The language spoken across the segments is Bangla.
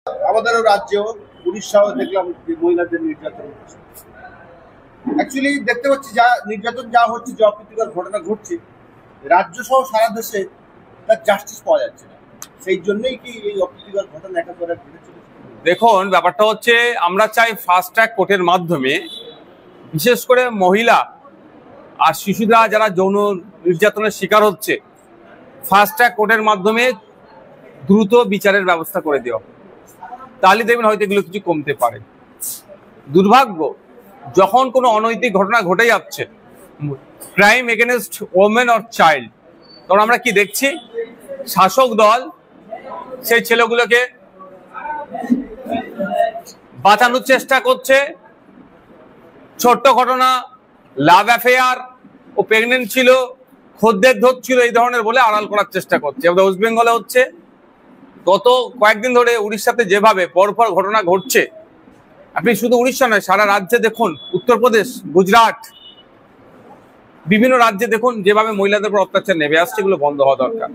আমাদেরও রাজ্যেও উড়িষ্যাও দেখলাম যে মহিলাদের নির্যাতন হচ্ছে। অ্যাকচুয়ালি দেখতে পাচ্ছি যা নির্যাতন যা হচ্ছে, যে অপ্রীতিকর ঘটনা ঘটছে, রাজ্য সহ সারা দেশে তার জাস্টিস পাওয়া যাচ্ছে না। সেই জন্যই কি এই অপ্রীতিকর ঘটনা একা করে ঘটেছে? দেখুন, ব্যাপারটা হচ্ছে আমরা চাই ফাস্ট ট্র্যাক কোর্টের মাধ্যমে বিশেষ করে মহিলা আর শিশুরা যারা যৌন নির্যাতনের শিকার হচ্ছে, ফাস্ট ট্র্যাক কোর্টের মাধ্যমে দ্রুত বিচারের ব্যবস্থা করে দেওয়া। তাহলে দেখবেন হয়তো এগুলো কিছু কমতে পারে। দুর্ভাগ্য, যখন কোনো অনৈতিক ঘটনা ঘটে যাচ্ছে, crime against women or child, তখন আমরা কি দেখছি? শাসক দল সেই ছেলেগুলোকে বাঁচানোর চেষ্টা করছে। ছোট্ট ঘটনা, লাভ অ্যাফেয়ার, ও প্রেগনেন্ট ছিল, খদ্দের ধরছিল, এই ধরনের বলে আড়াল করার চেষ্টা করছে। আমাদের ওয়েস্ট বেঙ্গলে হচ্ছে, গত কয়েকদিন ধরে উড়িষ্যাতে যেভাবে পরপর ঘটনা ঘটছে, আপনি শুধু উড়িষ্যা নয়, সারা রাজ্যে দেখুন, উত্তরপ্রদেশ, গুজরাট, বিভিন্ন রাজ্যে দেখুন যেভাবে মহিলাদের উপর অত্যাচার নেমে আসছে, এগুলো বন্ধ হওয়া দরকার।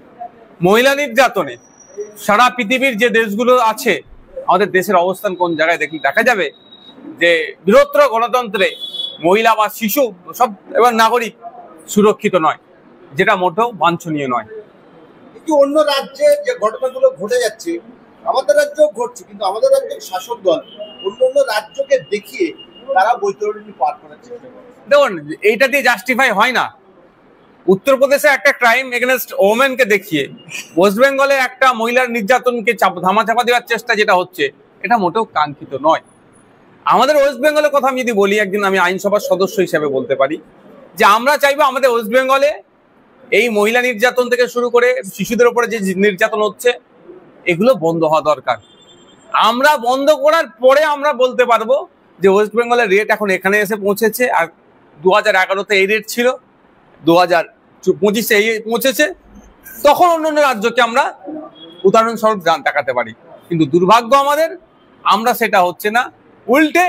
মহিলা নির্যাতনে সারা পৃথিবীর যে দেশগুলো আছে, আমাদের দেশের অবস্থান কোন জায়গায় দেখলে দেখা যাবে যে বৃহত্তর গণতন্ত্রে মহিলা বা শিশু সব এবং নাগরিক সুরক্ষিত নয়, যেটা মোটেও বাঞ্ছনীয় নয়। কিন্তু অন্য রাজ্যে যে ঘটনাগুলো ঘটে যাচ্ছে, আমাদের রাজ্যেও ঘটছে, কিন্তু আমাদের রাজ্যের শাসক দল অন্য অন্য রাজ্যকে দেখিয়ে তারা বৈতরণী পার করার চেষ্টা করে। দেখুন, এইটা দিয়ে জাস্টিফাই হয় না। উত্তরপ্রদেশে একটা ক্রাইম এগেনস্ট ওমেনকে দেখিয়ে ওয়েস্ট বেঙ্গলে একটা মহিলার নির্যাতনকে ধামাচাপা দেওয়ার চেষ্টা যেটা হচ্ছে, এটা মোটেও কাঙ্ক্ষিত নয়। আমাদের ওয়েস্ট বেঙ্গলের কথা আমি যদি বলি, একদিন আমি আইনসভার সদস্য হিসেবে বলতে পারি যে আমরা চাইবো আমাদের ওয়েস্ট বেঙ্গলে এই মহিলা নির্যাতন থেকে শুরু করে শিশুদের উপরে যে নির্যাতন হচ্ছে, এগুলো বন্ধ হওয়া দরকার। আমরা বন্ধ করার পরে আমরা বলতে পারবো যে ওয়েস্ট বেঙ্গলের রেট এখন এখানে এসে পৌঁছেছে, আর 2011-তে এই রেট ছিল, 2025-এ এই পৌঁছেছে, তখন অন্যান্য রাজ্যকে আমরা উদাহরণস্বরূপ দেখাতে পারি। কিন্তু দুর্ভাগ্য আমাদের, আমরা সেটা হচ্ছে না। উল্টে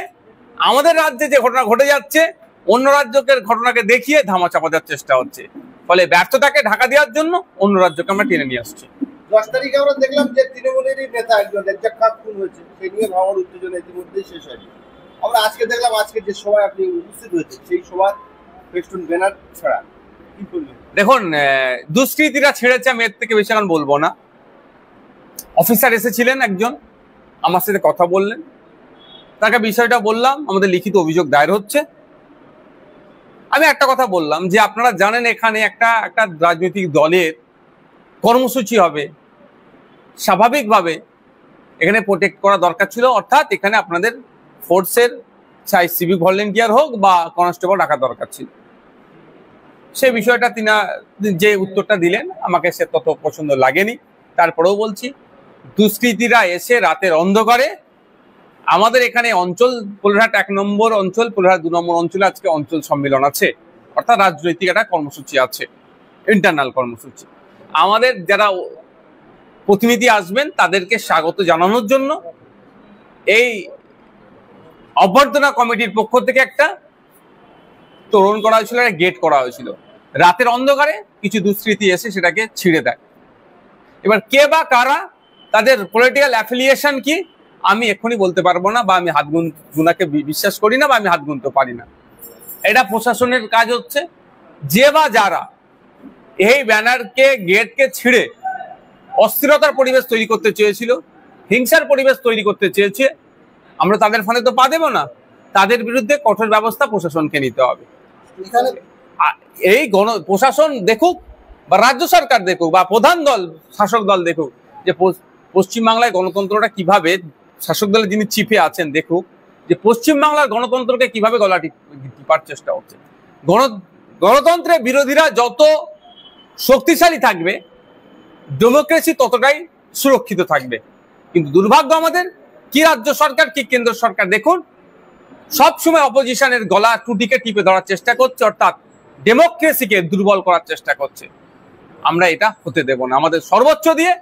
আমাদের রাজ্যে যে ঘটনা ঘটে যাচ্ছে, অন্য রাজ্যের ঘটনাকে দেখিয়ে ধামাচাপা দেওয়ার চেষ্টা হচ্ছে। ফলে ব্যর্থতাকে ঢাকা দেওয়ার জন্য অন্য রাজ্যকে আমরা টেনে নিয়ে আসছি। 10 তারিখে আমরা দেখলাম যে তৃণমূলেরই নেতা একজন রেজ্জাক খান খুন হয়েছে, সেই নিয়ে ভাঙর উত্তেজনা ইতিমধ্যেই শেষ হয়নি। আমরা আজকে দেখলাম, আজকে যে সভায় আপনি উপস্থিত হয়েছে, সেই সভার ফেস্টুন ব্যানার ছাড়া কি করলেন? দেখুন, দুষ্কৃতীরা ছেড়েছে, আমি এর থেকে বেশি এখন বলবো না। অফিসার এসেছিলেন একজন, আমার সাথে কথা বললেন, তাকে বিষয়টা বললাম, আমাদের লিখিত অভিযোগ দায়ের হচ্ছে। আমি একটা কথা বললাম যে আপনারা জানেন এখানে একটা রাজনৈতিক দলের কর্মসূচি হবে, স্বাভাবিকভাবে এখানে প্রোটেক্ট করা দরকার ছিল, অর্থাৎ এখানে আপনাদের ফোর্সের চাই সিভিক ভলেন্টিয়ার হোক বা কনস্টেবল রাখা দরকার ছিল। সেই বিষয়টা তিনি যে উত্তরটা দিলেন, আমাকে সে তত পছন্দ লাগেনি। তারপরেও বলছি, দুষ্কৃতীরা এসে রাতের অন্ধকারে আমাদের এখানে অঞ্চল, পোলেরহাট 1 নম্বর অঞ্চল, পোলেরহাট 2 নম্বর অঞ্চলে আজকে অঞ্চল সম্মেলন আছে, অর্থাৎ রাজনৈতিক একটা কর্মসূচি আছে, ইন্টারনাল কর্মসূচি। আমাদের যারা প্রতিনিধি আসবেন তাদেরকে স্বাগত জানানোর জন্য এই অভ্যর্থনা কমিটির পক্ষ থেকে একটা তোরণ করা হয়েছিল, একটা গেট করা হয়েছিল। রাতের অন্ধকারে কিছু দুষ্কৃতী এসে সেটাকে ছিঁড়ে দেয়। এবার কে বা কারা, তাদের পলিটিক্যাল অ্যাফিলিয়েশন কি, আমি এক্ষুনি বলতে পারবো না, বা আমি হাত গুনাকে বিশ্বাস করি না, বা আমি হাত গুনতে পারি না। এটা প্রশাসনের কাজ হচ্ছে। যে বা যারা এই ব্যানারকে, গেটকে ছিঁড়ে অস্থিরতার পরিবেশ তৈরি করতে চেয়েছিল, হিংসার পরিবেশ তৈরি করতে চেয়েছে, আমরা তাদের ফলে তো পা দেবো না। তাদের বিরুদ্ধে কঠোর ব্যবস্থা প্রশাসনকে নিতে হবে। এই প্রশাসন দেখুক, বা রাজ্য সরকার দেখুক, বা প্রধান দল, শাসক দল দেখুক, যে পশ্চিমবাংলায় গণতন্ত্রটা কিভাবে, শাসক দলের যিনি চিফে আছেন দেখুক যে পশ্চিমবাংলার গণতন্ত্রকে কিভাবে গলা টিপার চেষ্টা হচ্ছে। গণতন্ত্রের বিরোধীরা যত শক্তিশালী থাকবে, ডেমোক্রেসি ততটাই সুরক্ষিত থাকবে। কিন্তু দুর্ভাগ্য আমাদের, কি রাজ্য সরকার কি কেন্দ্র সরকার দেখুন, সবসময় অপোজিশনের গলা টুটিকে টিপে ধরার চেষ্টা করছে, অর্থাৎ ডেমোক্রেসিকে দুর্বল করার চেষ্টা করছে। আমরা এটা হতে দেব না। আমাদের সর্বোচ্চ দিয়ে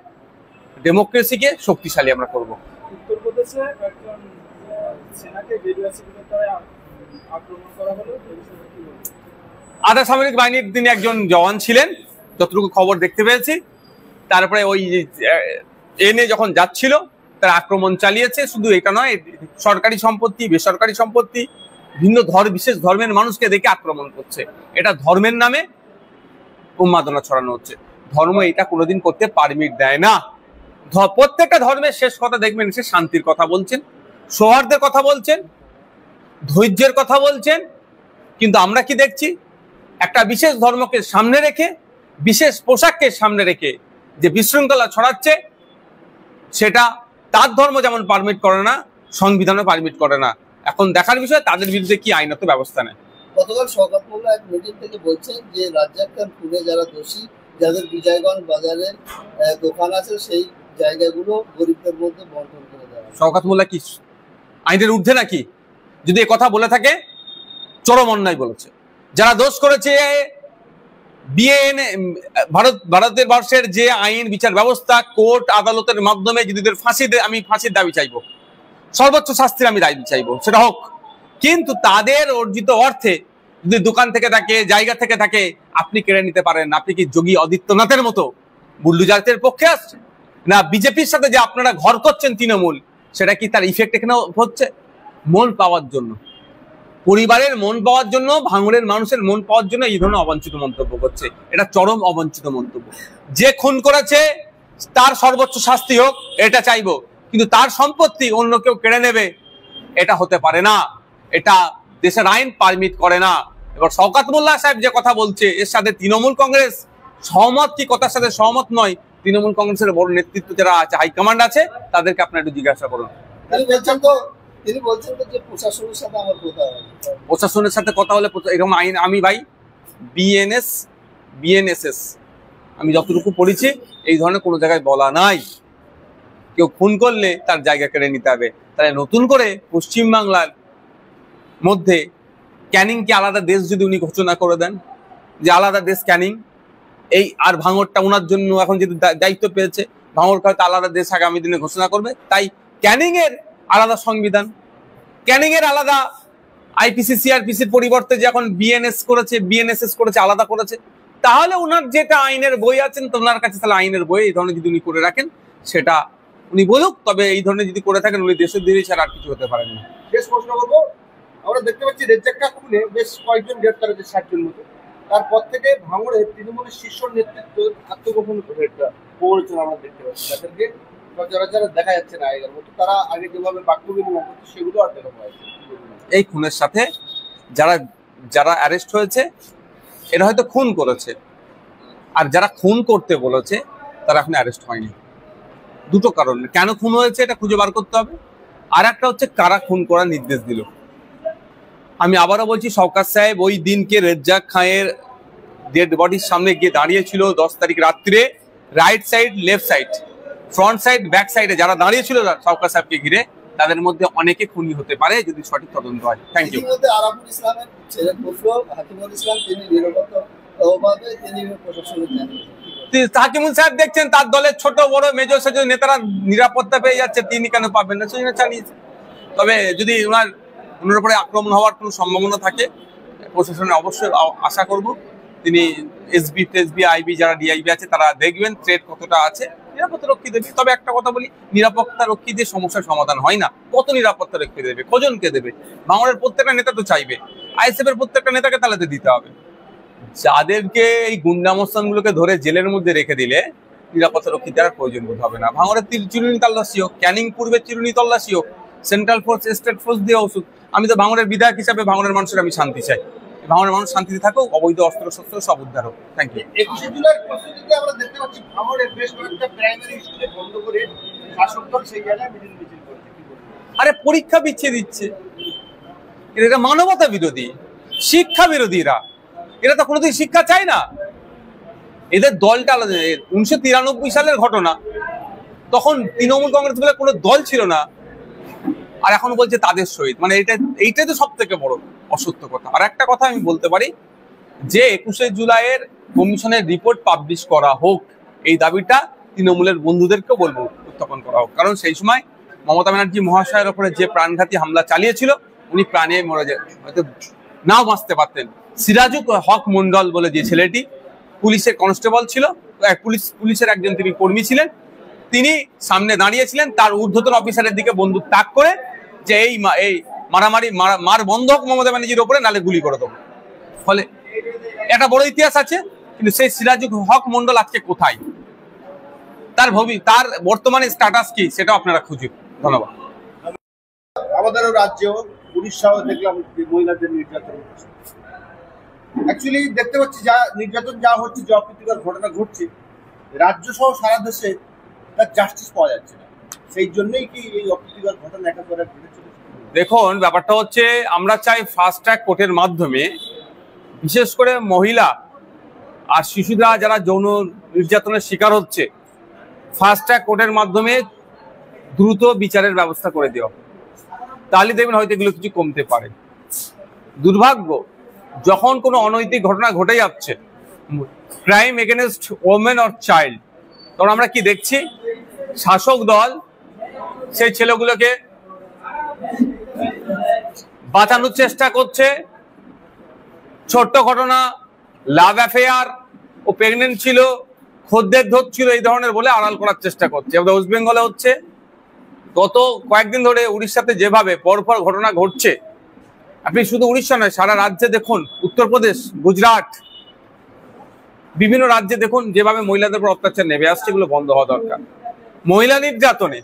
ডেমোক্রেসিকে শক্তিশালী আমরা করব। উত্তরপ্রদেশে একজন সেনাকে আক্রমণ করা হলো, আধা সামরিক বাহিনীর তিনি একজন জওয়ান ছিলেন, যতটুকু খবর দেখতে পেয়েছি। তারপরে ওই এনে যখন যাচ্ছিল, তারা আক্রমণ চালিয়েছে। শুধু এটা নয়, সরকারি সম্পত্তি, বেসরকারি সম্পত্তি, ভিন্ন বিশেষ ধর্মের মানুষকে দেখে আক্রমণ করছে। এটা ধর্মের নামে উন্মাদনা ছড়ানো হচ্ছে। ধর্ম এটা কোনোদিন করতে পারমিট দেয় না। প্রত্যেকটা ধর্মের শেষ কথা দেখবেন, সে শান্তির কথা বলছেন, সৌহার্দ্যের কথা বলছেন, ধৈর্যের কথা বলছেন। কিন্তু আমরা কি দেখছি? একটা বিশেষ ধর্মকে সামনে রেখে, বিশেষ পোশাককে সামনে রেখে যে বিশৃঙ্খলা ছড়াচ্ছে, সেটা তার ধর্ম যেমন পারমিট করে না, সংবিধানও পারমিট করে না। এখন দেখার বিষয় তাদের বিরুদ্ধে কি আইনত ব্যবস্থা নেয়। গতকাল শওকত মোল্লা এক মিটিং থেকে বলছেন যে রাজ্জাক খান খুনে যারা দোষী, যাদের বিজয়গঞ্জ বাজারে দোকান আছে, সেই জায়গাগুলো গরিবদের মধ্যে বন্টন করে দেওয়া। শওকত মোল্লা কি আইনের ঊর্ধ্বে নাকি? যদি এই কথা বলে থাকে, চরম অন্যায় বলেছে। যারা দোষ করেছে, ভারতের বর্ষের যে আইন বিচার ব্যবস্থা, কোর্ট আদালতের মাধ্যমে যদি আমি ফাঁসির দাবি চাইবো, সর্বোচ্চ শাস্তির আমি দাবি চাইবো, সেটা হোক। কিন্তু তাদের অর্জিত অর্থে যদি দোকান থেকে থাকে, জায়গা থেকে থাকে, আপনি কেড়ে নিতে পারেন। আপনি কি যোগী আদিত্যনাথের মতো বুল্ডুজারদের পক্ষে আসছেন না? বিজেপির সাথে যে আপনারা ঘর করছেন তৃণমূল, সেটা কি তার ইফেক্ট এখানে হচ্ছে? মন পাওয়ার জন্য, পরিবারের মন পাওয়ার জন্য, ভাঙড়ের মানুষের মন পাওয়ার জন্য এই ধরনের অবাঞ্ছিত মন্তব্য করছে। এটা চরম অবাঞ্ছিত মন্তব্য। যে খুন করেছে তার সর্বোচ্চ শাস্তি হোক, এটা চাইবো। কিন্তু তার সম্পত্তি অন্য কেউ কেড়ে নেবে, এটা হতে পারে না। এটা দেশের আইন পারমিট করে না। এবার শওকত মোল্লা সাহেব যে কথা বলছে, এর সাথে তৃণমূল কংগ্রেস সহমত কি কথার সাথে সহমত নয়, তৃণমূল কংগ্রেসের বড় নেতৃত্ব যারা আছে, হাইকমান্ড আছে, তাদেরকে আপনারা একটু জিজ্ঞাসা করুন। তিনি বলছেন তো যে প্রশাসনের সাথে আমার কথা হয়, প্রশাসনের সাথে কথা হলে এরকম আইন, আমি ভাই বিএনএসএস আমি যতটুকু পড়েছি, এই ধরনের কোনো জায়গায় বলা নাই কেউ খুন করলে তার জায়গা কেড়ে নিতে হবে। তাহলে নতুন করে পশ্চিমবাংলার মধ্যে ক্যানিংকে আলাদা দেশ যদি উনি ঘোষণা করে দেন, যে আলাদা দেশ ক্যানিং, এই আর ভাঙড়টা ওনার জন্য এখন যদি দায়িত্ব পেয়েছে, ভাঙড়কে হয়তো আলাদা দেশ আগামী দিনে ঘোষণা করবে। তাই ক্যানিং এর আলাদা সংবিধান, ক্যানিং এর আলাদা আইপিসি সিআরপিসির পরিবর্তে যে এখন বিএনএসএস করেছে, আলাদা করেছে। তাহলে ওনার যেটা আইনের বই আছেন, তো ওনার কাছে তাহলে আইনের বই এই ধরনের যদি উনি করে রাখেন, সেটা উনি বলুক। তবে এই ধরনের যদি করে থাকেন, উনি দেশের দিকে ছাড়া আর কিছু হতে পারেন না। শেষ প্রশ্ন করবো, আমরা দেখতে পাচ্ছি রেজ্জাকটা খুনে বেশ কয়েকজন গ্রেপ্তার হয়েছে, 60 জন মতো। তারপর থেকে ভাঙড়ে তৃণমূলের শীর্ষ নেতৃত্ব আত্মগোপন করেছেন আমরা দেখতে পাচ্ছি। তাদেরকে সচরাচর দেখা যাচ্ছে না আগের মতো। তারা আগে যেভাবে বাক্য বিনিময় করছে, সেগুলো আর দেখা পাওয়া যাচ্ছে। এই খুনের সাথে যারা অ্যারেস্ট হয়েছে, এরা হয়তো খুন করেছে, আর যারা খুন করতে বলেছে তারা এখন অ্যারেস্ট হয়নি। দুটো কারণ, কেন খুন হয়েছে এটা খুঁজে বার করতে হবে। আর একটা হচ্ছে কারা খুন করার নির্দেশ দিল। আমি আবারও বলছি, শওকত সাহেব ওই দিনকে রেজ্জাক খানের ডেড বডির সামনে গিয়ে দাঁড়িয়েছিল 10 তারিখ রাত্রে। Right side, left side, front side, back সাইডে যারা দাঁড়িয়েছিল শওকত সাহেবকে ঘিরে, তাদের মধ্যে অনেকে খুনি হতে পারে যদি সঠিক তদন্ত হয়। Thank you. আরাফুল ইসলামের ছেলে হাকিমুল ইসলাম, তিনি নিরাপত্তাভাবে তিনি প্রশাসনের হাকিমুল সাহেব দেখছেন তার দলের ছোট বড় মেজো সেজো নেতারা নিরাপত্তা পেয়ে যাচ্ছে, তিনি কেন পাবেন না? সেজন্য চালিয়েছে। তবে যদি ওনার উপরে আক্রমণ হওয়ার কোনো সম্ভাবনা থাকে, প্রশাসনে অবশ্যই আশা করব তিনি এসবি আইবি যারা ডিআইবি আছে তারা দেখবেন থ্রেট কতটা আছে, নিরাপত্তা রক্ষী দেবে। তবে একটা কথা বলি, নিরাপত্তা রক্ষী দিয়ে সমস্যার সমাধান হয় না। কত নিরাপত্তা রক্ষী দেবে? কজনকে দেবে? ভাঙড়ের প্রত্যেকটা নেতা তো চাইবে, আইএসএফ এর প্রত্যেকটা নেতাকে তাহলে দিতে হবে। যাদেরকে এই গুন্ডামস্তানগুলোকে ধরে জেলের মধ্যে রেখে দিলে নিরাপত্তা রক্ষী দেওয়ার প্রয়োজন বোধ হবে না। ভাঙড়ের চিরুনি তল্লাশি হোক, ক্যানিং পূর্বে চিরুনি তল্লাশি হোক, সেন্ট্রাল ফোর্স, স্টেট ফোর্স দিয়ে ওষুধ। আমি তো ভাঙড়ের বিধায়ক হিসাবে ভাঙড়ের মানুষের আমি শান্তি চাই। ভাঙড়ের মানুষ শান্তিতে থাকুক, অবৈধ অস্ত্র শস্ত্র সব উদ্ধার হোক। Thank you. 21 জুলাইয়ের প্রস্তুতিতে আমরা দেখতে পাচ্ছি ভাঙড়ের বেশ কয়েকটা প্রাইমারি স্কুলে বন্ধ করে শাসক দল সেই জায়গায় মিছিল করেছে। আরে পরীক্ষা পিছিয়ে দিচ্ছে, এটা মানবতা বিরোধী, শিক্ষা বিরোধীরা। এরা তো কোনোদিন শিক্ষা চায় না। এদের দলটা আলাদা। 1993 সালের ঘটনা, তখন তৃণমূল কংগ্রেস বলে কোনো দল ছিল না, আর এখন বলছে তাদের সহিত। মানে এইটাই তো সব থেকে বড় অসত্য কথা। আর একটা কথা আমি বলতে পারি যে 21 জুলাইয়ের কমিশনের রিপোর্ট পাবলিশ করা হোক, এই দাবিটা তৃণমূলের বন্ধুদেরকেও বলবো উত্থাপন করা হোক। কারণ সেই সময় মমতা ব্যানার্জি মহাশয়ের ওপরে যে প্রাণঘাতী হামলা চালিয়েছিল, উনি প্রাণে মরে যায়, হয়তো নাও বাঁচতে পারতেন। সিরাজুল হক মন্ডল বলে যে ছেলেটি পুলিশের কনস্টেবল ছিল, পুলিশের একজন তিনি কর্মী ছিলেন, তিনি সামনে দাঁড়িয়েছিলেন, তার ঊর্ধ্বতন অফিসারের দিকে বন্দুক তাক করে যে এই মারামারি মার বন্ধ হোক মমতা ব্যানার্জির ওপরে, নালে গুলি করে দেবো। ফলে একটা বড় ইতিহাস আছে, কিন্তু সেই সিরাজুল হক মন্ডল আজকে কোথায়, তার বর্তমানে স্ট্যাটাস কি, সেটাও আপনারা খুঁজুন। ধন্যবাদ। আমাদেরও রাজ্যেও উড়িষ্যাও দেখলাম যে মহিলাদের নির্যাতন হচ্ছে। অ্যাকচুয়ালি দেখতে পাচ্ছি যা নির্যাতন যা হচ্ছে, যে অপ্রীতিকর ঘটনা ঘটছে রাজ্য সহ সারা দেশে, তার জাস্টিস পাওয়া যাচ্ছে না। সেই জন্যই কি এই অপ্রীতিকর ঘটনা একেবারে ঘটেছে? দেখুন, ব্যাপারটা হচ্ছে আমরা চাই ফাস্ট ট্র্যাক কোর্টের মাধ্যমে বিশেষ করে মহিলা আর শিশুরা যারা যৌন নির্যাতনের শিকার হচ্ছে, ফাস্ট ট্র্যাক কোর্টের মাধ্যমে দ্রুত বিচারের ব্যবস্থা করে দেওয়া, তাহলে দেখবেন হয়তো এগুলো কিছু কমতে পারে। দুর্ভাগ্য, যখন কোনো অনৈতিক ঘটনা ঘটে যাচ্ছে, crime against women or child, তখন আমরা কি দেখছি, শাসক দল সেই ছেলেগুলোকে বাঁচানোর চেষ্টা করছে। ছোট্ট ঘটনা, লাভ অ্যাফেয়ার, ও প্রেগনেন্ট ছিল, খদ্দের ধরছিল, এই ধরনের বলে আড়াল করার চেষ্টা করছে। ওয়েস্ট বেঙ্গলে হচ্ছে, গত কয়েকদিন ধরে উড়িষ্যাতে যেভাবে পরপর ঘটনা ঘটছে, আপনি শুধু উড়িষ্যা নয়, সারা রাজ্যে দেখুন, উত্তরপ্রদেশ, গুজরাট, বিভিন্ন রাজ্যে দেখুন যেভাবে মহিলাদের উপর অত্যাচার নেমে আসছে, এগুলো বন্ধ হওয়া দরকার। মহিলা নির্যাতনে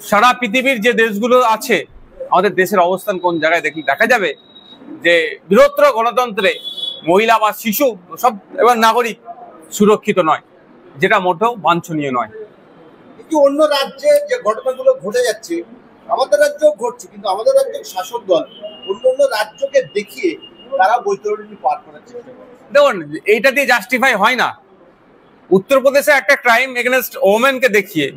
সারা পৃথিবীর যে দেশগুলো আছে, আমাদের দেশের অবস্থান কোন জায়গায় দেখা যাবে যে বৃহত্তর গণতন্ত্রে মহিলা বা শিশু সব এবং নাগরিক সুরক্ষিত নয়, যেটা মোটেও বাঞ্ছনীয় নয়। কিন্তু অন্য রাজ্যে যে ঘটনাগুলো ঘটে যাচ্ছে, আমাদের রাজ্যেও ঘটছে, কিন্তু আমাদের রাজ্যের শাসক দল অন্য অন্য রাজ্যকে দেখিয়ে তারা বৈতরণী পার করার চেষ্টা করে। দেখুন, এইটা দিয়ে জাস্টিফাই হয় না। উত্তরপ্রদেশে একটা ক্রাইম এগেনস্ট ওমেনকে দেখিয়ে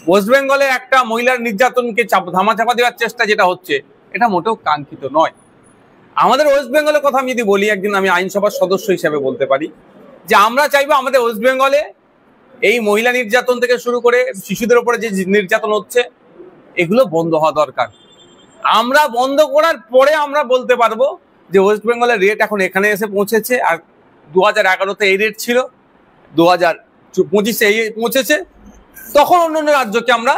ওয়েস্ট বেঙ্গলে একটা মহিলার নির্যাতনকে ধামাচাপা দেওয়ার চেষ্টা যেটা হচ্ছে, এটা মোটেও কাঙ্ক্ষিত নয়। আমাদের ওয়েস্ট বেঙ্গলের কথা আমি যদি বলি, একদিন আমি আইনসভার সদস্য হিসেবে বলতে পারি যে আমরা চাইবো আমাদের ওয়েস্ট বেঙ্গলে এই মহিলা নির্যাতন থেকে শুরু করে শিশুদের উপরে যে নির্যাতন হচ্ছে, এগুলো বন্ধ হওয়া দরকার। আমরা বন্ধ করার পরে আমরা বলতে পারবো যে ওয়েস্ট বেঙ্গলের রেট এখন এখানে এসে পৌঁছেছে, আর 2011-তে এই রেট ছিল, 2025-এ এই পৌঁছেছে, তখন অন্য রাজ্যকে আমরা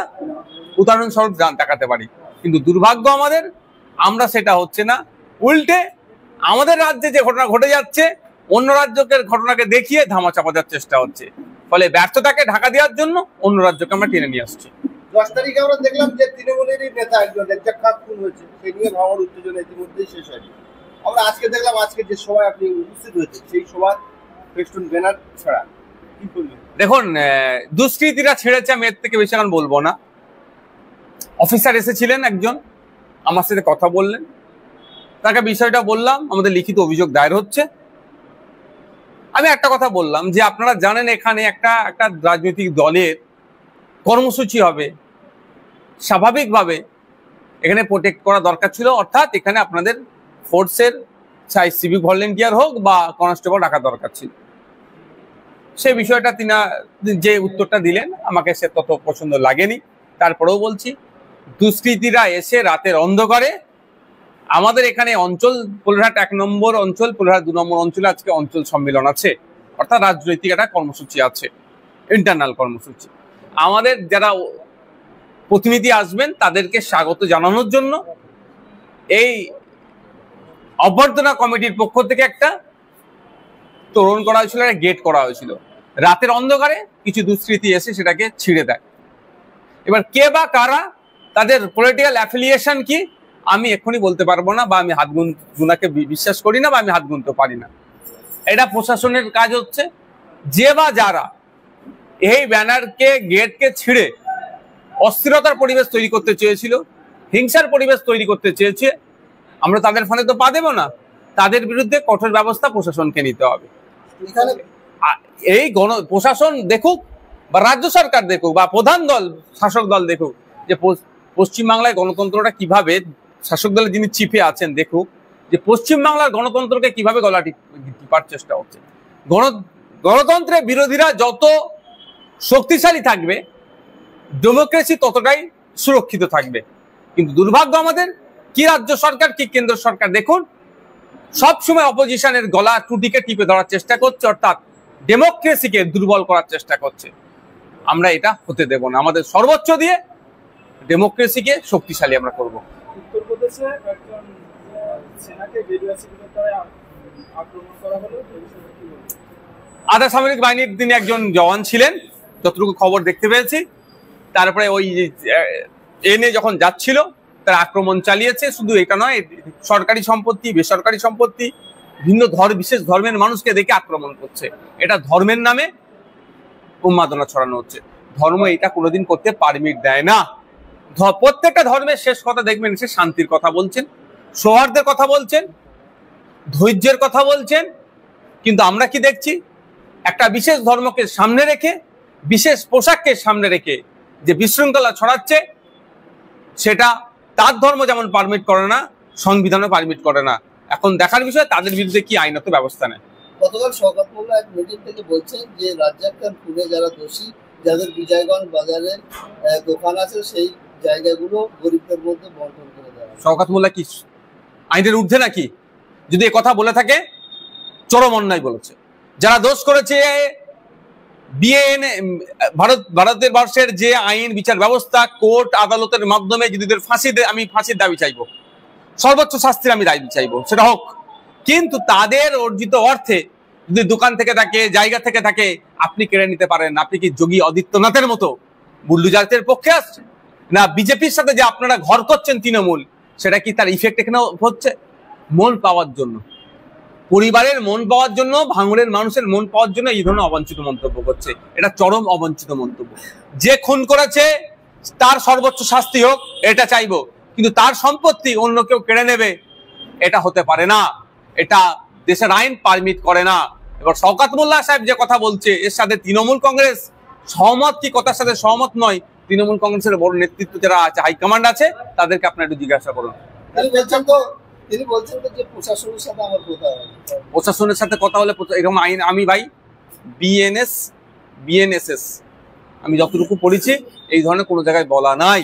উদাহরণস্বরূপ দেখাতে পারি। কিন্তু দুর্ভাগ্য আমাদের, আমরা সেটা হচ্ছে না, উল্টে আমাদের রাজ্যে যে ঘটনা ঘটে যাচ্ছে, অন্য রাজ্যকে ঘটনাকে দেখিয়ে ধামাচাপা দেওয়ার চেষ্টা হচ্ছে। ফলে ব্যর্থতাকে ঢাকা দেওয়ার জন্য অন্য রাজ্যকে আমরা টেনে নিয়ে আসছি। 10 তারিখে আমরা দেখলাম যে তৃণমূলেরই নেতা একজন রেজ্জাক খান খুন হয়েছে, সেই নিয়ে ভাবার উত্তেজনা ইতিমধ্যেই শেষ হয়নি। আমরা আজকে দেখলাম, আজকে যে সভায় আপনি উপস্থিত হয়েছে, সেই সভার ফেস্টুন ব্যানার ছাড়া কি করলেন? দেখুন, দুষ্কৃতীরা ছেড়েছে, আমি এর থেকে বেশি এখন বলবো না। অফিসার এসেছিলেন একজন, আমার সাথে কথা বললেন, তাকে বিষয়টা বললাম, আমাদের লিখিত অভিযোগ দায়ের হচ্ছে। আমি একটা কথা বললাম যে আপনারা জানেন এখানে একটা রাজনৈতিক দলের কর্মসূচি হবে, স্বাভাবিকভাবে এখানে প্রোটেক্ট করা দরকার ছিল, অর্থাৎ এখানে আপনাদের ফোর্সের চাই সিভিক ভলেন্টিয়ার হোক বা কনস্টেবল রাখা দরকার ছিল। সেই বিষয়টা তিনি যে উত্তরটা দিলেন আমাকে সে তত পছন্দ লাগেনি। তারপরেও বলছি, দুষ্কৃতীরা এসে রাতের অন্ধকারে আমাদের এখানে অঞ্চল, পোলরহাট 1 নম্বর অঞ্চল, পোলরহাট 2 নম্বর অঞ্চলে আজকে অঞ্চল সম্মেলন আছে, অর্থাৎ রাজনৈতিক একটা কর্মসূচি আছে, ইন্টারনাল কর্মসূচি। আমাদের যারা প্রতিনিধি আসবেন তাদেরকে স্বাগত জানানোর জন্য এই অভ্যর্থনা কমিটির পক্ষ থেকে একটা তোরণ করা হয়েছিল, একটা গেট করা হয়েছিল। রাতের অন্ধকারে কিছু দুষ্কৃতী এসে সেটাকে ছিঁড়ে দেয়। এবার কে বা কারা, তাদের পলিটিক্যাল অ্যাফিলিয়েশন কি, আমি এক্ষুনি বলতে পারবো না, বা আমি হাত গুনাকে বিশ্বাস করি না, বা আমি হাত গুনতে পারি না। এটা প্রশাসনের কাজ হচ্ছে। যে বা যারা এই ব্যানারকে, গেটকে ছিঁড়ে অস্থিরতার পরিবেশ তৈরি করতে চেয়েছিল, হিংসার পরিবেশ তৈরি করতে চেয়েছে, আমরা তাদের ফলে তো পা দেব না। তাদের বিরুদ্ধে কঠোর ব্যবস্থা প্রশাসনকে নিতে হবে। এই প্রশাসন দেখুক, বা রাজ্য সরকার দেখুক, বা প্রধান দল, শাসক দল দেখুক যে পশ্চিমবাংলায় গণতন্ত্রটা কিভাবে, শাসক দলের যিনি চিফে আছেন দেখুক যে পশ্চিমবাংলার গণতন্ত্রকে কিভাবে গলা টিপার চেষ্টা হচ্ছে। গণতন্ত্রের বিরোধীরা যত শক্তিশালী থাকবে, ডেমোক্রেসি ততটাই সুরক্ষিত থাকবে। কিন্তু দুর্ভাগ্য আমাদের, কি রাজ্য সরকার কি কেন্দ্র সরকার দেখুন, সবসময় অপোজিশনের গলা টুটিকে টিপে ধরার চেষ্টা করছে, অর্থাৎ ডেমোক্রেসিকে দুর্বল করার চেষ্টা করছে। আমরা এটা হতে দেব না। আমাদের সর্বোচ্চ দিয়ে ডেমোক্রেসিকে শক্তিশালী আমরা করব। উত্তরপ্রদেশে একজন সেনাকে গেরিলা শিবিরে আক্রমণ করা হলো, এই বিষয়ে কি বলবেন? আধা সামরিক বাহিনীর তিনি একজন জওয়ান ছিলেন, যতটুকু খবর দেখতে পেয়েছি। তারপরে ওই এনে যখন যাচ্ছিল তার আক্রমণ চালিয়েছে। শুধু এটা নয়, সরকারি সম্পত্তি, বেসরকারি সম্পত্তি, ভিন্ন বিশেষ ধর্মের মানুষকে দেখে আক্রমণ করছে। এটা ধর্মের নামে উন্মাদনা ছড়ানো হচ্ছে। ধর্ম এটা কোনোদিন করতে পারমিট দেয় না। প্রত্যেকটা ধর্মের শেষ কথা দেখবেন, সে শান্তির কথা বলছেন, সৌহার্দ্যের কথা বলছেন, ধৈর্যের কথা বলছেন। কিন্তু আমরা কি দেখছি? একটা বিশেষ ধর্মকে সামনে রেখে, বিশেষ পোশাককে সামনে রেখে যে বিশৃঙ্খলা ছড়াচ্ছে, সেটা তার ধর্ম যেমন পারমিট করে না, সংবিধানও পারমিট করে না। এখন দেখার বিষয় তাদের বিরুদ্ধে কি আইনত ব্যবস্থা নেয়। গতকাল শওকত মোল্লা এক মিটিং থেকে বলছেন যে রাজ্জাক খান খুনে যারা দোষী, যাদের বিজয়গঞ্জ বাজারে দোকান আছে, সেই জায়গাগুলো গরিবদের মধ্যে বন্টন করে দেওয়া। শওকত মোল্লা কি আইনের ঊর্ধ্বে নাকি? যদি এ কথা বলে থাকে, চরম অন্যায় বলেছে। যারা দোষ করেছে, ভারতের বর্ষের যে আইন বিচার ব্যবস্থা, কোর্ট আদালতের মাধ্যমে যদি আমি ফাঁসির দাবি চাইবো, সর্বোচ্চ শাস্তির আমি দাবি চাইবো, সেটা হোক। কিন্তু তাদের অর্জিত অর্থে যদি দোকান থেকে থাকে, জায়গা থেকে থাকে, আপনি কেড়ে নিতে পারেন। আপনি কি যোগী আদিত্যনাথের মতো বুল্ডোজারের পক্ষে আসছেন? না বিজেপির সাথে যে আপনারা ঘর করছেন তৃণমূল, সেটা কি তার ইফেক্ট এখানে হচ্ছে? মন পাওয়ার জন্য, পরিবারের মন পাওয়ার জন্য, ভাঙড়ের মানুষের মন পাওয়ার জন্য এই ধরনের অবাঞ্ছিত মন্তব্য করছে। এটা চরম অবাঞ্ছিত মন্তব্য। যে খুন করেছে তার সর্বোচ্চ শাস্তি হোক, এটা চাইবো। কিন্তু তার সম্পত্তি অন্য কেউ কেড়ে নেবে, এটা হতে পারে না। এটা দেশের আইন পারমিট করে না। এবার শওকত মোল্লা সাহেব যে কথা বলছে, এর সাথে তৃণমূল কংগ্রেস সহমত কি কথার সাথে সহমত নয়? তৃণমূল কংগ্রেসের বড় নেতৃত্ব যারা আছে, হাইকমান্ড আছে, তাদেরকে আপনার একটু জিজ্ঞাসা করুন। তিনি বলছেন তো যে প্রশাসনের সাথে আমার কথা হয়। প্রশাসনের সাথে কথা হলে এরকম আইন, আমি ভাই বিএনএসএস আমি যতটুকু পড়েছি, এই ধরনের কোনো জায়গায় বলা নাই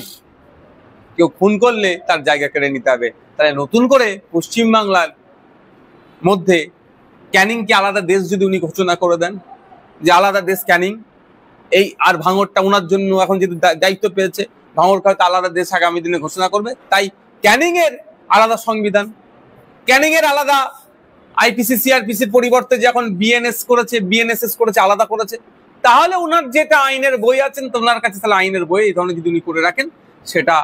কেউ খুন করলে তার জায়গা কেড়ে নিতে হবে। তাহলে নতুন করে পশ্চিমবাংলার মধ্যে ক্যানিংকে আলাদা দেশ যদি উনি ঘোষণা করে দেন, যে আলাদা দেশ ক্যানিং, এই আর ভাঙড়টা ওনার জন্য এখন যেহেতু দায়িত্ব পেয়েছে, ভাঙড়কে হয়তো আলাদা দেশ আগামী দিনে ঘোষণা করবে। তাই ক্যানিং এর আলাদা সংবিধান, ক্যানিং এর আলাদা আইপিসি সিআরপিসির পরিবর্তে যে এখন বিএনএসএস করেছে, আলাদা করেছে। তাহলে ওনার যেটা আইনের বই আছেন, তো ওনার কাছে তাহলে আইনের বই এই ধরনের যদি উনি করে রাখেন, সেটা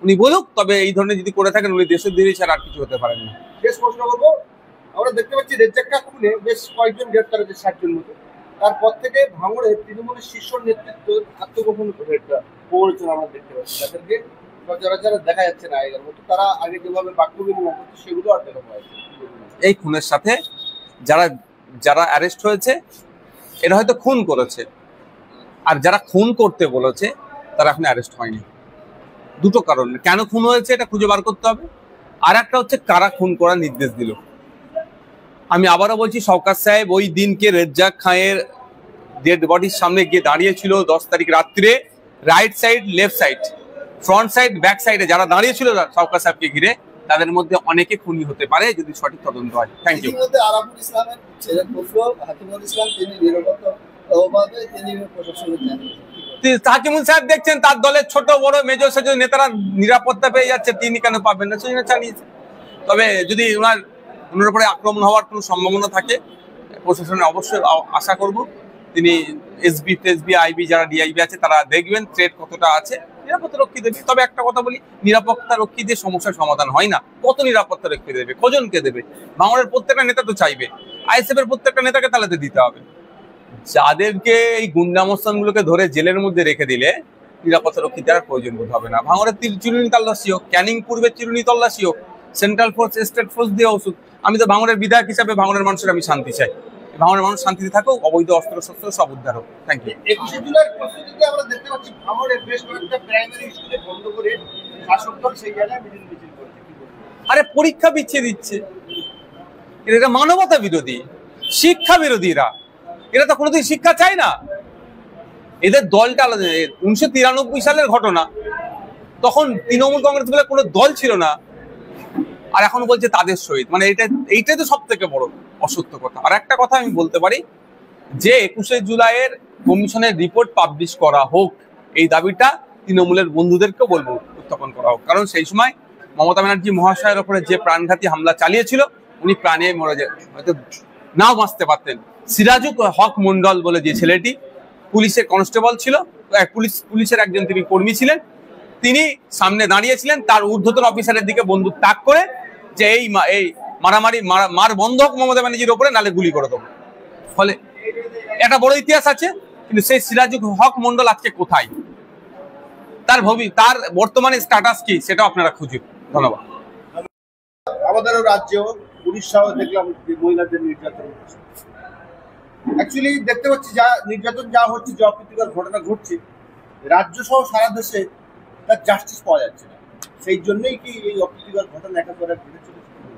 উনি বলুক। তবে এই ধরনের যদি করে থাকেন, উনি দেশের দেরি ছাড়া আর কিছু হতে পারেন না। শেষ প্রশ্ন করবো, আমরা দেখতে পাচ্ছি রেজ্জাক খান খুনে বেশ কয়েকজন গ্রেপ্তার হয়েছে, 60 জন মতো। তারপর থেকে ভাঙড়ে তৃণমূলের শীর্ষ নেতৃত্ব আত্মগোপন প্রবঞ্চনা আমরা দেখতে পাচ্ছি। তাদেরকে সচরাচর দেখা যাচ্ছে না আগের মতো। তারা আগে যেভাবে বাক্য বিনিময় করতো, সেগুলো আর দেখা পাওয়া যাচ্ছে। এই খুনের সাথে যারা অ্যারেস্ট হয়েছে, এরা হয়তো খুন করেছে, আর যারা খুন করতে বলেছে তারা এখন অ্যারেস্ট হয়নি। দুটো কারণ, কেন খুন হয়েছে এটা খুঁজে বার করতে হবে। আর একটা হচ্ছে কারা খুন করার নির্দেশ দিল। আমি আবারও বলছি, শওকত সাহেব ওই দিনকে রেজ্জাক খানের ডেড বডির সামনে গিয়ে দাঁড়িয়েছিল 10 তারিখ রাত্রে। Right side, left side, front side, back সাইডে যারা দাঁড়িয়েছিল শওকত সাহেবকে ঘিরে, তাদের মধ্যে অনেকে খুনি হতে পারে যদি সঠিক তদন্ত হয়। Thank you. আরাফুল ইসলামের ছেলে পুত্র হাকিমুল ইসলাম, তিনি নিরপেক্ষভাবে তিনি প্রশাসনের হাকিমুল সাহেব দেখছেন তার দলের ছোট বড় মেজর সেজর নেতারা নিরাপত্তা পেয়ে যাচ্ছে, তিনি কেন পাবেন না? সেই চালিয়েছে। তবে যদি ওনার উপরে আক্রমণ হওয়ার কোনো সম্ভাবনা থাকে, প্রশাসনের অবশ্যই আশা করব তিনি এসবি আইবি যারা ডিআইবি আছে তারা দেখবেন থ্রেট কতটা আছে, নিরাপত্তা রক্ষী দেবে। তবে একটা কথা বলি, নিরাপত্তা রক্ষী দিয়ে সমস্যার সমাধান হয় না। কত নিরাপত্তা রক্ষী দেবে? কজনকে দেবে? ভাঙড়ের প্রত্যেকটা নেতা তো চাইবে, আইএসএফ এর প্রত্যেকটা নেতাকে তাহলে দিতে হবে। যাদেরকে এই গুন্ডামস্তানগুলোকে ধরে জেলের মধ্যে রেখে দিলে নিরাপত্তা রক্ষী দেওয়ার প্রয়োজন বোধ হবে না। ভাঙড়ের চিরুনি তল্লাশি হোক, ক্যানিং পূর্বের চিরুনি তল্লাশি হোক, সেন্ট্রাল ফোর্স, স্টেট ফোর্স দিয়ে ওষুধ। আমি তো ভাঙড়ের বিধায়ক হিসাবে ভাঙড়ের মানুষের আমি শান্তি চাই। ভাঙড়ের মানুষ শান্তিতে থাকুক, অবৈধ অস্ত্র শস্ত্র সব উদ্ধার হোক। Thank you. 21শে জুলাই প্রস্তুতিতে আমরা দেখতে পাচ্ছি ভাঙড়ের বেশ কয়েকটা প্রাইমারি স্কুলে বন্ধ করে শাসক দল সেই জায়গায় মিছিল করছে। আরে পরীক্ষা পিছিয়ে দিচ্ছে, এটা মানবতা বিরোধী, শিক্ষা বিরোধীরা। এরা তো কোনোদিন শিক্ষা চায় না। এদের দলটা আলাদা। 1993 সালের ঘটনা, তখন তৃণমূল কংগ্রেস বলে কোনো দল ছিল না, আর এখন বলছে তাদের সহিত। মানে এইটাই তো সব থেকে বড় অসত্য কথা। আর একটা কথা আমি বলতে পারি যে 21শে জুলাইয়ের কমিশনের রিপোর্ট পাবলিশ করা হোক, এই দাবিটা তৃণমূলের বন্ধুদেরকেও বলবো উত্থাপন করা হোক। কারণ সেই সময় মমতা ব্যানার্জি মহাশয়ের ওপরে যে প্রাণঘাতী হামলা চালিয়েছিল, উনি প্রাণে মরে যায়, হয়তো নাও বাঁচতে পারতেন। সিরাজুল হক মন্ডল বলে যে ছেলেটি পুলিশের কনস্টেবল ছিল, পুলিশের একজন তিনি কর্মী ছিলেন, তিনি সামনে দাঁড়িয়েছিলেন, তার ঊর্ধ্বতন অফিসারের দিকে বন্দুক তাক করে যে এই মারামারি মার বন্ধ হোক মমতা ব্যানার্জির ওপরে, নালে গুলি করে দেবো। ফলে একটা বড় ইতিহাস আছে, কিন্তু সেই সিরাজুল হক মন্ডল আজকে কোথায়, তার বর্তমানে স্ট্যাটাস কি, সেটা আপনারা খুঁজুন। ধন্যবাদ। আমাদেরও রাজ্যেও উড়িষ্যাও দেখলাম যে মহিলাদের নির্যাতন হচ্ছে। অ্যাকচুয়ালি দেখতে পাচ্ছি যা নির্যাতন যা হচ্ছে, যে অপ্রীতিকর ঘটনা ঘটছে, রাজ্য সহ সারা দেশে তার জাস্টিস পাওয়া যাচ্ছে না। সেই জন্যই কি এই অপ্রীতিকর ঘটনা একা করে ঘটেছে?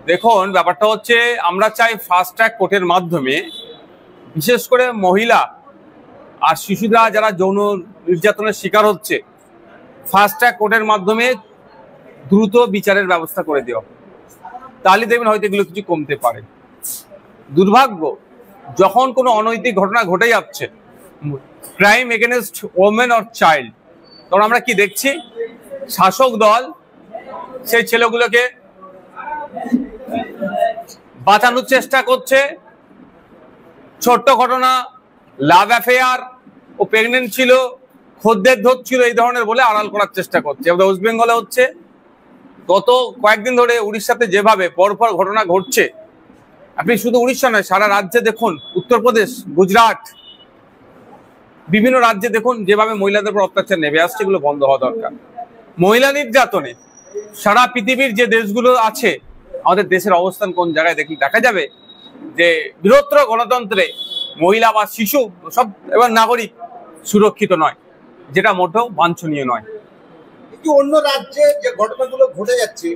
দেখুন, ব্যাপারটা হচ্ছে আমরা চাই ফাস্ট ট্র্যাক কোর্টের মাধ্যমে বিশেষ করে মহিলা আর শিশুরা যারা যৌন নির্যাতনের শিকার হচ্ছে, ফাস্ট ট্র্যাক কোর্টের মাধ্যমে দ্রুত বিচারের ব্যবস্থা করে দেওয়া, তাহলে দেখবেন হয়তো এগুলো কিছু কমতে পারে। দুর্ভাগ্য, যখন কোনো অনৈতিক ঘটনা ঘটে যাচ্ছে, crime against women or child, তখন আমরা কি দেখছি, শাসক দল সেই ছেলেগুলোকে বাঁচানোর চেষ্টা করছে। ছোট্ট ঘটনা, লাভ অ্যাফেয়ার, ও প্রেগনেন্ট ছিল, খদ্দের ধরছিল, এই ধরনের বলে আড়াল করার চেষ্টা করছে। ওয়েস্ট বেঙ্গলে হচ্ছে, গত কয়েকদিন ধরে উড়িষ্যাতে যেভাবে পরপর ঘটনা ঘটছে, আপনি শুধু উড়িষ্যা নয়, সারা রাজ্যে দেখুন, উত্তরপ্রদেশ, গুজরাট, বিভিন্ন রাজ্যে দেখুন যেভাবে মহিলাদের উপর অত্যাচার নেমে আসছে, এগুলো বন্ধ হওয়া দরকার। মহিলা নির্যাতনে সারা পৃথিবীর যে দেশগুলো আছে, আমাদের দেশের অবস্থান কোন জায়গায় দেখা যাবে যে বৃহত্তর গণতন্ত্রে মহিলা বা শিশু সব এবং নাগরিক সুরক্ষিত নয়, যেটা মোটেও বাঞ্ছনীয় নয়। কিন্তু অন্য রাজ্যে যে ঘটনাগুলো ঘটে যাচ্ছে,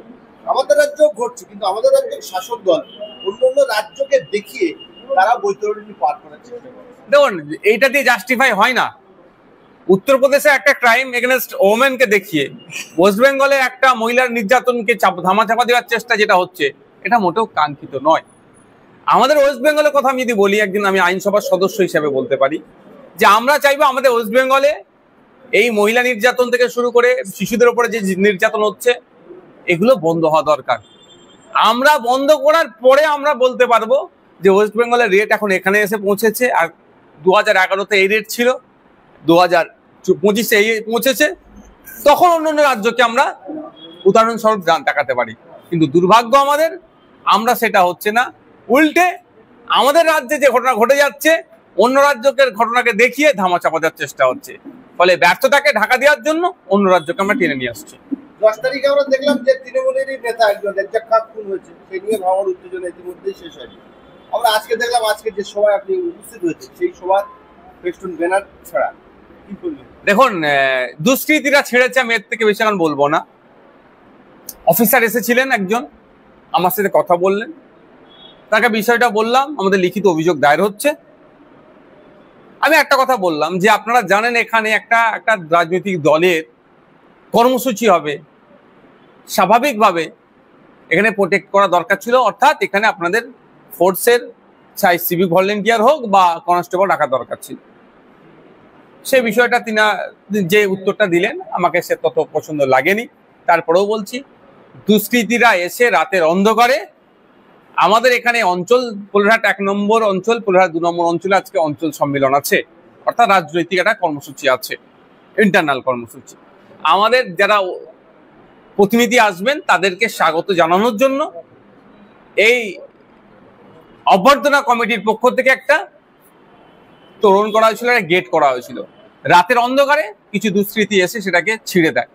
আমাদের রাজ্যেও ঘটছে, কিন্তু আমাদের রাজ্যের শাসক দল অন্য রাজ্যকে দেখিয়ে তারা বৈতরণী পার করার চেষ্টা করে। দেখুন, এইটা দিয়ে জাস্টিফাই হয় না। উত্তরপ্রদেশে একটা ক্রাইম এগেনস্ট ওমেনকে দেখিয়ে ওয়েস্ট বেঙ্গলে একটা মহিলার নির্যাতনকে ধামাচাপা দেওয়ার চেষ্টা যেটা হচ্ছে, এটা মোটেও কাঙ্ক্ষিত নয়। আমাদের ওয়েস্ট বেঙ্গলের কথা আমি যদি বলি, একদিন আমি আইনসভার সদস্য হিসেবে বলতে পারি যে আমরা চাইবো আমাদের ওয়েস্ট বেঙ্গলে এই মহিলা নির্যাতন থেকে শুরু করে শিশুদের উপরে যে নির্যাতন হচ্ছে, এগুলো বন্ধ হওয়া দরকার। আমরা বন্ধ করার পরে আমরা বলতে পারবো যে ওয়েস্ট বেঙ্গলের রেট এখন এখানে এসে পৌঁছেছে, আর 2011-তে এই রেট ছিল, 2025-এ এই পৌঁছেছে, তখন অন্য রাজ্যকে আমরা উদাহরণস্বরূপ দেখাতে পারি। কিন্তু দুর্ভাগ্য আমাদের, আমরা সেটা হচ্ছে না, উল্টে আমাদের রাজ্যে যে ঘটনা ঘটে যাচ্ছে, অন্য রাজ্যের ঘটনাকে দেখিয়ে ধামাচাপা দেওয়ার চেষ্টা হচ্ছে। ফলে ব্যর্থতাকে ঢাকা দেওয়ার জন্য অন্য রাজ্যকে আমরা টেনে নিয়ে আসছি। 10 তারিখে আমরা দেখলাম যে তৃণমূলেরই নেতা একজন রেজ্জাক খান খুন হয়েছে, সেই নিয়ে ভাবার উত্তেজনা ইতিমধ্যেই শেষ হয়নি। আমরা আজকে দেখলাম, আজকে যে সভায় আপনি উপস্থিত হয়েছে, সেই সভার ফেস্টুন ব্যানার ছাড়া কি করলেন? দেখুন, দুষ্কৃতীরা ছেড়েছে, আমি এর থেকে বেশি এখন বলবো না। অফিসার এসেছিলেন একজন, আমার সাথে কথা বললেন, তাকে বিষয়টা বললাম, আমাদের লিখিত অভিযোগ দায়ের হচ্ছে। আমি একটা কথা বললাম যে আপনারা জানেন এখানে একটা রাজনৈতিক দলের কর্মসূচি হবে, স্বাভাবিকভাবে এখানে প্রোটেক্ট করা দরকার ছিল, অর্থাৎ এখানে আপনাদের ফোর্সের চাই সিভিক ভলেন্টিয়ার হোক বা কনস্টেবল রাখা দরকার ছিল। সেই বিষয়টা তিনি যে উত্তরটা দিলেন, আমাকে সে তত পছন্দ লাগেনি। তারপরেও বলছি, দুষ্কৃতীরা এসে রাতের অন্ধকারে আমাদের এখানে অঞ্চল, পোলেরহাট 1 নম্বর অঞ্চল, পোলেরহাট 2 নম্বর অঞ্চলে আজকে অঞ্চল সম্মেলন আছে, অর্থাৎ রাজনৈতিক একটা কর্মসূচি আছে, ইন্টারনাল কর্মসূচি। আমাদের যারা প্রতিনিধি আসবেন তাদেরকে স্বাগত জানানোর জন্য এই অভ্যর্থনা কমিটির পক্ষ থেকে একটা তোরণ করা হয়েছিল, একটা গেট করা হয়েছিল। রাতের অন্ধকারে কিছু দুষ্কৃতী এসে সেটাকে ছিঁড়ে দেয়।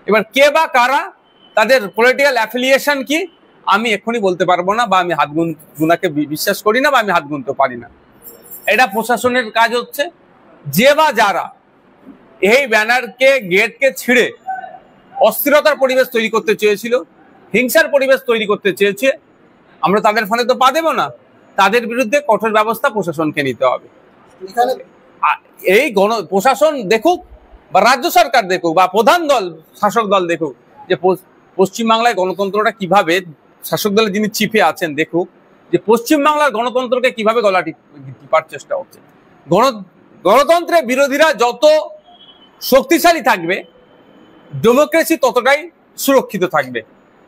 এবার কে বা কারা, তাদের পলিটিক্যাল অ্যাফিলিয়েশন কি, আমি এক্ষুনি বলতে পারবো না, বা আমি হাত গুনাকে বিশ্বাস করি না, বা আমি হাত গুনতে পারি না। এটা প্রশাসনের কাজ হচ্ছে। যে বা যারা এই ব্যানারকে, গেটকে ছিঁড়ে অস্থিরতার পরিবেশ তৈরি করতে চেয়েছিল, হিংসার পরিবেশ তৈরি করতে চেয়েছে, আমরা তাদের ফলে তো পা দেব না। তাদের বিরুদ্ধে কঠোর ব্যবস্থা প্রশাসনকে নিতে হবে। এই প্রশাসন দেখুক, বা রাজ্য সরকার দেখুক, বা প্রধান দল, শাসক দল দেখুক, যে পশ্চিমবাংলায় গণতন্ত্রটা কিভাবে, শাসক দলের যিনি চিফে আছেন দেখুক যে পশ্চিমবাংলার গণতন্ত্রকে কিভাবে গলা টিপার চেষ্টা হচ্ছে। গণতন্ত্রের বিরোধীরা যত শক্তিশালী থাকবে, ডেমোক্রেসি ততটাই সুরক্ষিত থাকবে।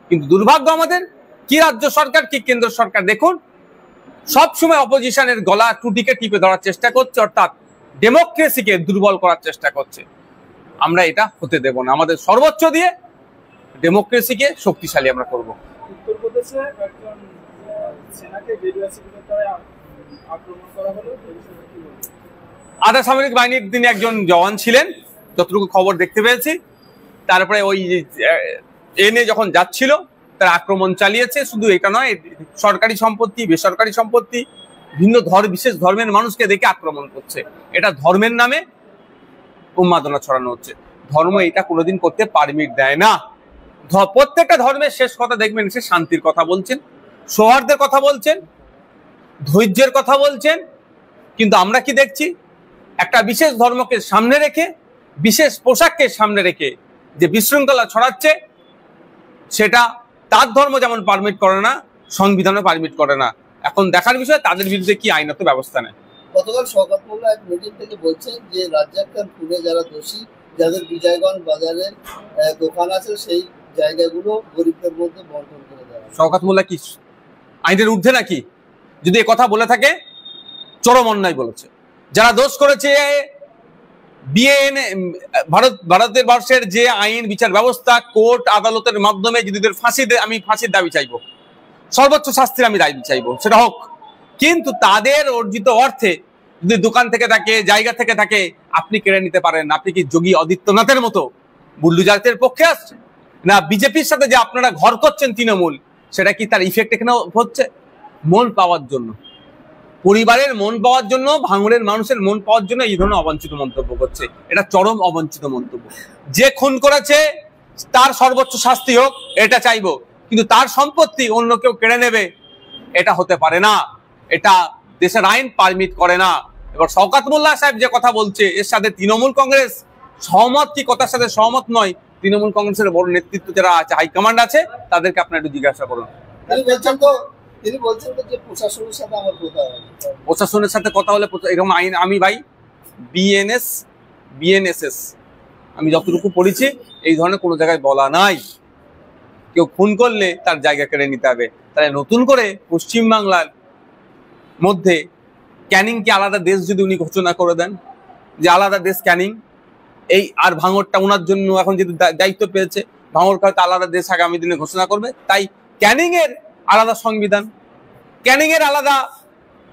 কিন্তু দুর্ভাগ্য আমাদের, কি রাজ্য সরকার কি কেন্দ্র সরকার দেখুন সবসময় অপোজিশনের গলা টুটিকে টিপে ধরার চেষ্টা করছে, অর্থাৎ ডেমোক্রেসিকে দুর্বল করার চেষ্টা করছে। আমরা এটা হতে দেব না, আমাদের সর্বোচ্চ দিয়ে ডেমোক্রেসিকে শক্তিশালী আমরা করব। উত্তরপ্রদেশে একজন সেনাকে গেরিলা শিবিরের দ্বারা আক্রমণ করা হলো, এই বিষয়ে কি বলবেন? আধা সামরিক বাহিনীর তিনি একজন জওয়ান ছিলেন যতটুকু খবর দেখতে পেয়েছি। তারপরে ওই এনে যখন যাচ্ছিল তার আক্রমণ চালিয়েছে। শুধু এটা নয়, সরকারি সম্পত্তি, বেসরকারি সম্পত্তি, ভিন্ন বিশেষ ধর্মের মানুষকে দেখে আক্রমণ করছে। এটা ধর্মের নামে উন্মাদনা ছড়ানো হচ্ছে। ধর্ম এটা কোনোদিন করতে পারমিট দেয় না। প্রত্যেকটা ধর্মের শেষ কথা দেখবেন সে শান্তির কথা বলছেন, সৌহার্দ্যের কথা বলছেন, ধৈর্যের কথা বলছেন। কিন্তু আমরা কি দেখছি, একটা বিশেষ ধর্মকে সামনে রেখে, বিশেষ পোশাককে সামনে রেখে যে বিশৃঙ্খলা ছড়াচ্ছে, সেটা তার ধর্ম যেমন পারমিট করে না, সংবিধানও পারমিট করে না। এখন দেখার বিষয় তাদের বিরুদ্ধে কি আইনত ব্যবস্থা নেয়। গতকাল শওকত মোল্লা এক মিটিং থেকে বলছেন যে রাজ্জাক খান খুনে যারা দোষী, যাদের বিজয়গঞ্জ বাজারে দোকান আছে, সেই জায়গাগুলো গরিবদের মধ্যে বন্টন করে দেওয়া। শওকত মোল্লা কি আইনের ঊর্ধ্বে নাকি? যদি এ কথা বলে থাকে চরম অন্যায় বলেছে। যারা দোষ করেছে, ভারতের বর্ষের যে আইন বিচার ব্যবস্থা, কোর্ট আদালতের মাধ্যমে যদি ফাঁসি দেয়, আমি ফাঁসির দাবি চাইবো, সর্বোচ্চ শাস্তির আমি দাবি চাইবো, সেটা হোক। কিন্তু তাদের অর্জিত অর্থে যদি দোকান থেকে থাকে, জায়গা থেকে থাকে, আপনি কেড়ে নিতে পারেন। আপনি কি যোগী আদিত্যনাথের মতো বুল্ডুজারদের পক্ষে আসছেন না? বিজেপির সাথে যে আপনারা ঘর করছেন তৃণমূল, সেটা কি তার ইফেক্ট এখানে হচ্ছে? মন পাওয়ার জন্য, পরিবারের মন পাওয়ার জন্য, ভাঙড়ের মানুষের মন পাওয়ার জন্য এই ধরনের অবাঞ্ছিত মন্তব্য করছে। এটা চরম অবাঞ্ছিত মন্তব্য। যে খুন করেছে তার সর্বোচ্চ শাস্তি হোক, এটা চাইবো। কিন্তু তার সম্পত্তি অন্য কেউ কেড়ে নেবে, এটা হতে পারে না। এটা দেশের আইন পারমিট করে না। এবার শওকত মোল্লা সাহেব যে কথা বলছে, এর সাথে তৃণমূল কংগ্রেস সহমত কি কথার সাথে সহমত নয়, তৃণমূল কংগ্রেসের বড় নেতৃত্ব যারা আছে, হাইকমান্ড আছে, তাদেরকে আপনারা একটু জিজ্ঞাসা করুন। তিনি বলছেন তো যে প্রশাসনের সাথে আমার কথা হয়, প্রশাসনের সাথে কথা হলে এরকম আইন, আমি ভাই বিএনএসএস আমি যতটুকু পড়েছি, এই ধরনের কোনো জায়গায় বলা নাই কেউ খুন করলে তার জায়গা কেড়ে নিতে হবে। তাহলে নতুন করে পশ্চিমবাংলার মধ্যে ক্যানিংকে আলাদা দেশ যদি উনি ঘোষণা করে দেন, যে আলাদা দেশ ক্যানিং, এই আর ভাঙড়টা ওনার জন্য এখন যদি দায়িত্ব পেয়েছে, ভাঙড়কে হয়তো আলাদা দেশ আগামী দিনে ঘোষণা করবে। তাই ক্যানিং এর আলাদা সংবিধান, ক্যানিং এর আলাদা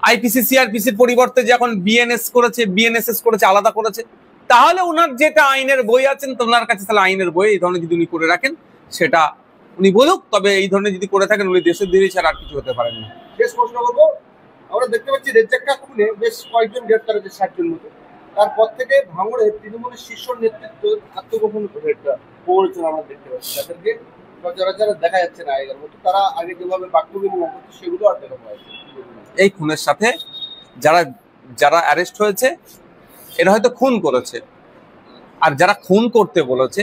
আইপিসি সিআরপিসির পরিবর্তে যে এখন বিএনএসএস করেছে, আলাদা করেছে। তাহলে ওনার যেটা আইনের বই আছেন, তো ওনার কাছে তাহলে আইনের বই এই ধরনের যদি উনি করে রাখেন, সেটা উনি বলুক। তবে এই ধরনের যদি করে থাকেন, উনি দেশের দিকে ছাড়া আর কিছু হতে পারেন না। শেষ প্রশ্ন করবো, আমরা দেখতে পাচ্ছি রেজ্জাক্কা খুনে বেশ কয়েকজন গ্রেপ্তার হয়েছে, 60 জন মতো। তারপর থেকে ভাঙড়ে তৃণমূলের শীর্ষ নেতৃত্ব আত্মগোপন করেছেন আমরা দেখতে পাচ্ছি। যাদেরকে সচরাচর দেখা যাচ্ছে না আগের মতো, তারা আগে যেভাবে বাক্য বিনিময় করছে সেগুলো আর দেখা পাওয়া যাচ্ছে। এই খুনের সাথে যারা অ্যারেস্ট হয়েছে, এরা হয়তো খুন করেছে, আর যারা খুন করতে বলেছে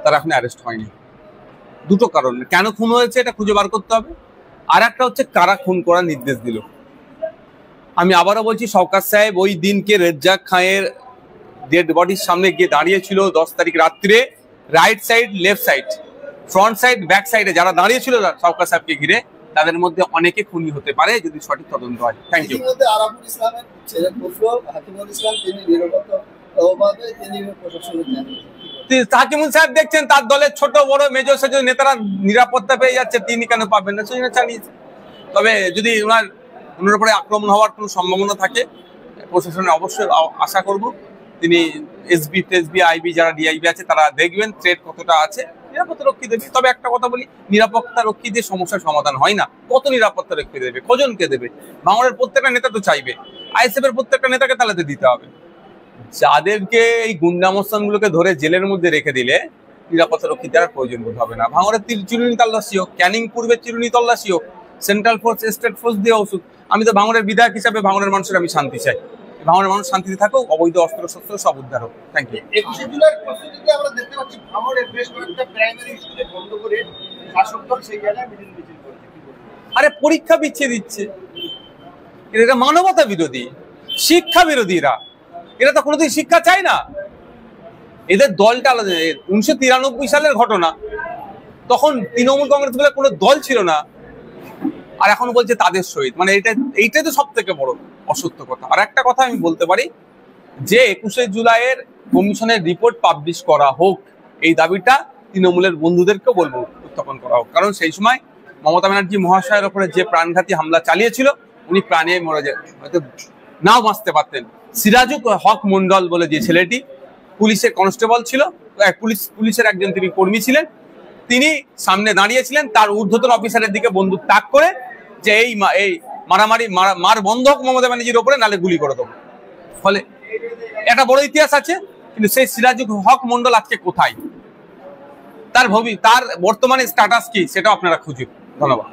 তারা এখন অ্যারেস্ট হয়নি। দুটো কারণ, কেন খুন হয়েছে এটা খুঁজে বার করতে হবে, আর একটা হচ্ছে কারা খুন করার নির্দেশ দিল। আমি আবারও বলছি, শওকত সাহেব ওই দিনকে রেজ্জাক খানের ডেড বডির সামনে গিয়ে দাঁড়িয়েছিল 10 তারিখ রাত্রে। Right side, left side, front side, back সাইডে যারা দাঁড়িয়েছিল শওকত সাহেবকে ঘিরে, তাদের মধ্যে অনেকে খুনি হতে পারে যদি সঠিক তদন্ত হয়। Thank you. আরাফুল ইসলামের ছেলে পুত্র হাকিমুল ইসলাম, তিনি নিরাপত্তাভাবে তিনি প্রশাসনে জানিয়েছেন। হাকিমুল সাহেব দেখছেন তার দলের ছোট বড় মেজর সেজর নেতারা নিরাপত্তা পেয়ে যাচ্ছে, তিনি কেন পাবেন না? সেজন্য চালিয়েছে। তবে যদি ওনার উপরে আক্রমণ হওয়ার কোনো সম্ভাবনা থাকে, প্রশাসনে অবশ্যই আশা করব তিনি এসবি আইবি যারা ডিআইবি আছে তারা দেখবেন থ্রেট কতটা আছে, নিরাপত্তা রক্ষী দেবে। তবে একটা কথা বলি, নিরাপত্তা রক্ষী দিয়ে সমস্যার সমাধান হয় না। কত নিরাপত্তা রক্ষী দেবে, কজনকে দেবে? ভাঙড়ের প্রত্যেকটা নেতা তো চাইবে, আইএসএফ এর প্রত্যেকটা নেতাকে তাহলে দিতে হবে। যাদেরকে এই গুন্ডা মস্তানগুলোকে ধরে জেলের মধ্যে রেখে দিলে নিরাপত্তা রক্ষী দেওয়ার প্রয়োজন বোধ হবে না। ভাঙড়ের চিরুনি তল্লাশি হোক, ক্যানিং পূর্বে চিরুনি তল্লাশি হোক, সেন্ট্রাল ফোর্স, স্টেট ফোর্স দিয়ে ওষুধ। আমি তো ভাঙড়ের বিধায়ক হিসাবে ভাঙড়ের মানুষের আমি শান্তি চাই, ভাঙড়ের মানুষ শান্তিতে থাকুক, অবৈধ অস্ত্র শস্ত্র সব উদ্ধার হোক। Thank you. 21শে জুলাইয়ের প্রস্তুতিতে আমরা দেখতে পাচ্ছি ভাঙড়ের বেশ কয়েকটা প্রাইমারি স্কুলে বন্ধ করে শাসক দল সেই জায়গায় মিছিল করেছে। আরে পরীক্ষা পিছিয়ে দিচ্ছে, এটা মানবতা বিরোধী, শিক্ষা বিরোধীরা। এরা তো কোনোদিন শিক্ষা চায় না। এদের দলটা আলাদা। 1993 সালের ঘটনা, তখন তৃণমূল কংগ্রেস বলে কোনো দল ছিল না, আর এখন বলছে তাদের শহীদ। মানে এইটাই তো সব থেকে বড় অসত্য কথা। আর একটা কথা আমি বলতে পারি যে 21শে জুলাইয়ের কমিশনের রিপোর্ট পাবলিশ করা হোক, এই দাবিটা তৃণমূলের বন্ধুদেরকেও বলবো উত্থাপন করা হোক। কারণ সেই সময় মমতা ব্যানার্জি মহাশয়ের ওপরে যে প্রাণঘাতী হামলা চালিয়েছিল, উনি প্রাণে মরে যায়, হয়তো নাও বাঁচতে পারতেন। সিরাজুল হক মন্ডল বলে যে ছেলেটি পুলিশের কনস্টেবল ছিল, পুলিশের একজন তিনি কর্মী ছিলেন, তিনি সামনে দাঁড়িয়েছিলেন, তার ঊর্ধ্বতন অফিসারের দিকে বন্দুক তাক করে যে এই মারামারি মার বন্ধ হোক মমতা ব্যানার্জির ওপরে, নালে গুলি করে দেবো। ফলে একটা বড় ইতিহাস আছে, কিন্তু সেই সিরাজুল হক মন্ডল আজকে কোথায়, তার বর্তমানে স্ট্যাটাস কি, সেটাও আপনারা খুঁজুন। ধন্যবাদ।